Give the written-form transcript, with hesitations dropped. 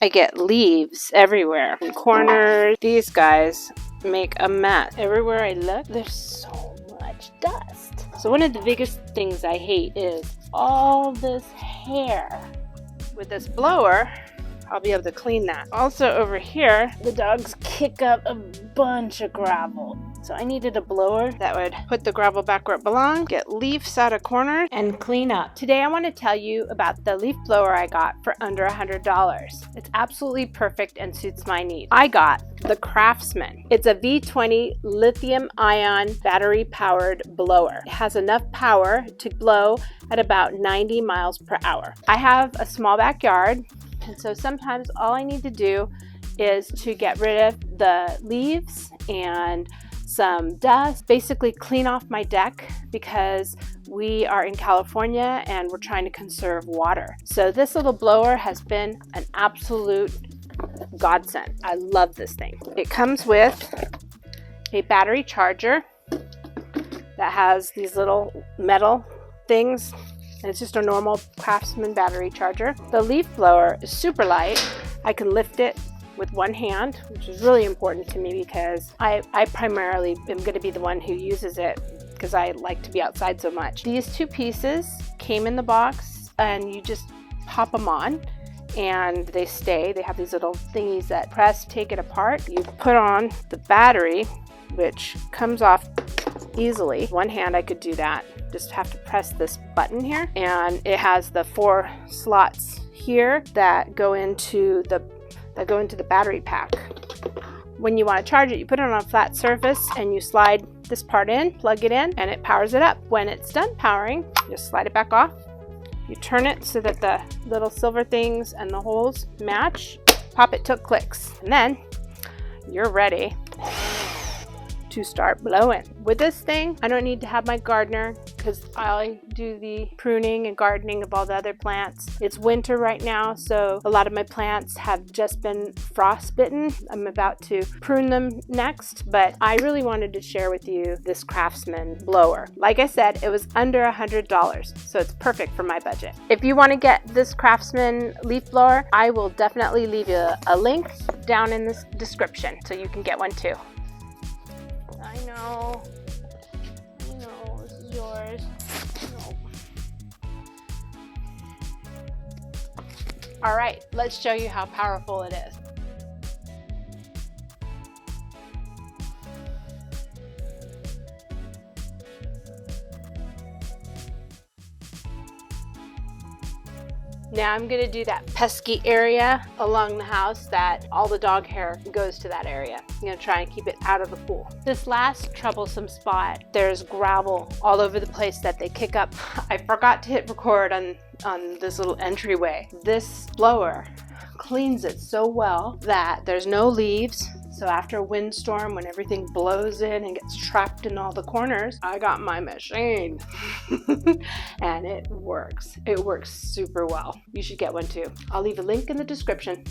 I get leaves everywhere, in corners. These guys make a mess. Everywhere I look, there's so much dust. So one of the biggest things I hate is all this hair. With this blower, I'll be able to clean that. Also over here, the dogs kick up a bunch of gravel. So I needed a blower that would put the gravel back where it belongs, get leaves out of corners, and clean up. Today I want to tell you about the leaf blower I got for under $100. It's absolutely perfect and suits my needs. I got the Craftsman. It's a V20 lithium-ion battery-powered blower. It has enough power to blow at about 90 miles per hour. I have a small backyard, and so sometimes all I need to do is to get rid of the leaves and some dust, basically clean off my deck because we are in California and we're trying to conserve water. So this little blower has been an absolute godsend. I love this thing. It comes with a battery charger that has these little metal things, and it's just a normal Craftsman battery charger. The leaf blower is super light. I can lift it with one hand, which is really important to me because I primarily am going to be the one who uses it because I like to be outside so much. These two pieces came in the box and you just pop them on and they stay. They have these little thingies that press, take it apart. You put on the battery, which comes off easily. One hand I could do that. Just have to press this button here, and it has the 4 slots here that go into the battery pack. When you want to charge it, you put it on a flat surface and you slide this part in, plug it in, and it powers it up. When it's done powering, just slide it back off. You turn it so that the little silver things and the holes match. Pop it till it clicks, and then you're ready to start blowing. With this thing, I don't need to have my gardener because I do the pruning and gardening of all the other plants. It's winter right now, so a lot of my plants have just been frostbitten. I'm about to prune them next, but I really wanted to share with you this Craftsman blower. Like I said, it was under $100, so it's perfect for my budget. If you want to get this Craftsman leaf blower, I will definitely leave you a link down in the description so you can get one too. I know, this is yours. No. All right, let's show you how powerful it is. Now I'm going to do that pesky area along the house that all the dog hair goes to that area. I'm going to try and keep it out of the pool. This last troublesome spot, there's gravel all over the place that they kick up. I forgot to hit record on this little entryway. This blower cleans it so well that there's no leaves. So after a windstorm, when everything blows in and gets trapped in all the corners, I got my machine and it works. It works super well. You should get one too. I'll leave a link in the description.